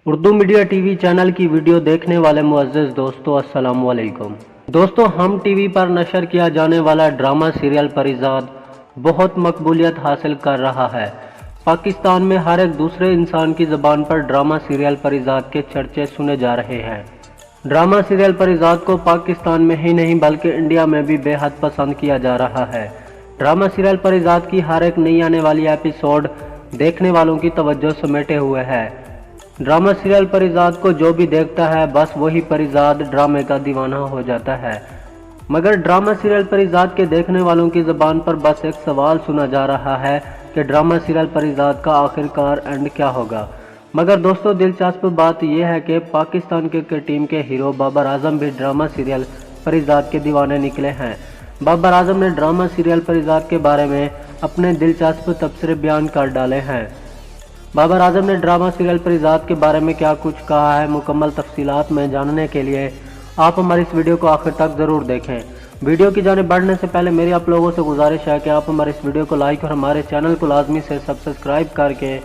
Urdu media TV channel की video देखने वाले मुअज़्ज़िज़ दोस्तों, अस्सलाम वालेकुम। दोस्तों, हम टीवी पर नशर किया जाने वाला ड्रामा सीरियल परिज़ाद बहुत मकबूलियत हासिल कर रहा है। पाकिस्तान में हर एक दूसरे इंसान की ज़बान पर ड्रामा सीरियल परिज़ाद के चर्चे सुने जा रहे हैं। ड्रामा सीरियल परिज़ाद को पाकिस्तान में ही नहीं बल्कि इंडिया में भी बेहद पसंद किया जा रहा है। ड्रामा सीरियल परिज़ाद की हर एक नई आने वाली एपिसोड देखने वालों की तवज्जो समेटे हुए है। ड्रामा सीरियल परिज़ाद को जो भी देखता है बस वही परिज़ाद ड्रामे का दीवाना हो जाता है। मगर ड्रामा सीरियल परिज़ाद के देखने वालों की ज़बान पर बस एक सवाल सुना जा रहा है कि ड्रामा सीरियल परिज़ाद का आखिरकार एंड क्या होगा। मगर दोस्तों, दिलचस्प बात यह है कि पाकिस्तान क्रिकेट टीम के हीरो बाबर आजम भी ड्रामा सीरियल परिज़ाद के दीवाने निकले हैं। बाबर आजम ने ड्रामा सीरियल परिज़ाद के बारे में अपने दिलचस्प तबसरे बयान कर डाले हैं। बाबर आजम ने ड्रामा सीरियल परिज़ाद के बारे में क्या कुछ कहा है, मुकम्मल तफसीलात में जानने के लिए आप हमारी इस वीडियो को आखिर तक ज़रूर देखें। वीडियो की जानिब बढ़ने से पहले मेरी आप लोगों से गुजारिश है कि आप हमारे इस वीडियो को लाइक और हमारे चैनल को लाजमी से सब्सक्राइब करके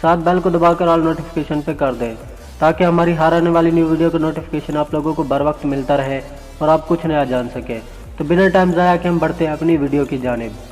साथ बेल को दबाकर ऑल नोटिफिकेशन पे कर दें, ताकि हमारी हर आने वाली न्यू वीडियो का नोटिफिकेशन आप लोगों को बर वक्त मिलता रहे और आप कुछ नया जान सके। तो बिना टाइम ज़ाया के हम बढ़ते हैं अपनी वीडियो की जानिब।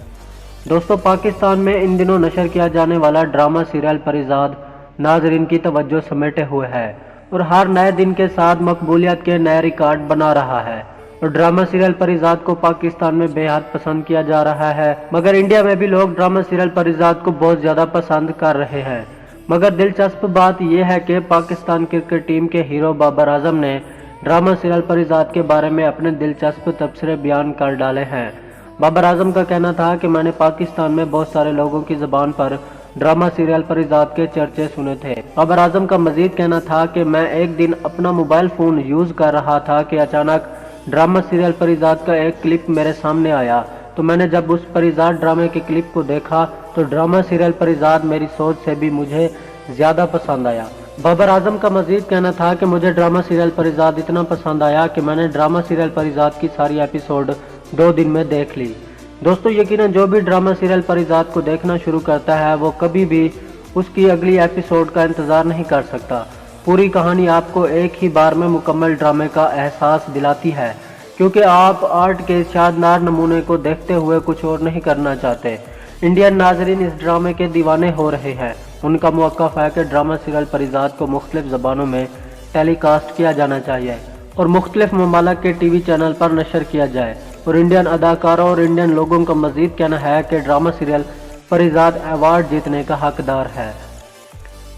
दोस्तों, पाकिस्तान में इन दिनों नशर किया जाने वाला ड्रामा सीरियल परिज़ाद नाजरीन की तवज्जो समेटे हुए है और हर नए दिन के साथ मकबूलियत के नए रिकॉर्ड बना रहा है। और ड्रामा सीरियल परिज़ाद को पाकिस्तान में बेहद पसंद किया जा रहा है, मगर इंडिया में भी लोग ड्रामा सीरियल परिज़ाद को बहुत ज़्यादा पसंद कर रहे हैं। मगर दिलचस्प बात यह है कि पाकिस्तान क्रिकेट टीम के हीरो बाबर आजम ने ड्रामा सीरियल परिज़ाद के बारे में अपने दिलचस्प तबसरे बयान कर डाले हैं। बाबर आजम का कहना था कि मैंने पाकिस्तान में बहुत सारे लोगों की ज़बान पर ड्रामा सीरियल परिज़ाद के चर्चे सुने थे। बाबर आजम का मजीद कहना था कि मैं एक दिन अपना मोबाइल फ़ोन यूज़ कर रहा था कि अचानक ड्रामा सीरियल परिज़ाद का एक क्लिप मेरे सामने आया। तो मैंने जब उस परिज़ाद ड्रामे के क्लिप को देखा तो ड्रामा सीरियल परिज़ाद मेरी सोच से भी मुझे ज़्यादा पसंद आया। बाबर आजम का मजीद कहना था कि मुझे ड्रामा सीरियल परिज़ाद इतना पसंद आया कि मैंने ड्रामा सीरियल परिज़ाद की सारी एपिसोड 2 दिन में देख ली। दोस्तों, यकीनन जो भी ड्रामा सीरियल परिज़ाद को देखना शुरू करता है वो कभी भी उसकी अगली एपिसोड का इंतज़ार नहीं कर सकता। पूरी कहानी आपको एक ही बार में मुकम्मल ड्रामे का एहसास दिलाती है, क्योंकि आप आर्ट के शानदार नमूने को देखते हुए कुछ और नहीं करना चाहते। इंडियन नाजरीन इस ड्रामे के दीवाने हो रहे हैं। उनका मौक़िफ़ है कि ड्रामा सीरियल परिज़ाद को मुख्तलिफ ज़बानों में टेलीकास्ट किया जाना चाहिए और मुख्तलिफ ममालिक के टीवी चैनल पर नशर किया जाए। और इंडियन अदाकारों और इंडियन लोगों का मजीद कहना है कि ड्रामा सीरियल परिज़ाद अवार्ड जीतने का हकदार है।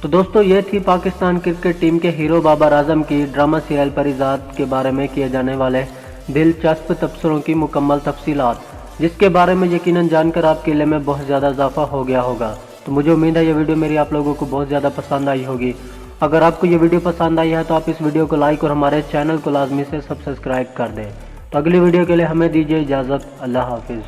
तो दोस्तों, ये थी पाकिस्तान क्रिकेट टीम के हीरो बाबर आजम की ड्रामा सीरियल परिज़ाद के बारे में किए जाने वाले दिलचस्प तबसरों की मुकम्मल तफसीलात, जिसके बारे में यकीनन जानकर आपके इल्म में बहुत ज़्यादा इजाफा हो गया होगा। तो मुझे उम्मीद है ये वीडियो मेरी आप लोगों को बहुत ज़्यादा पसंद आई होगी। अगर आपको ये वीडियो पसंद आई है तो आप इस वीडियो को लाइक और हमारे चैनल को लाजमी से सब्सक्राइब कर दें। तो अगली वीडियो के लिए हमें दीजिए इजाज़त। अल्लाह हाफिज़।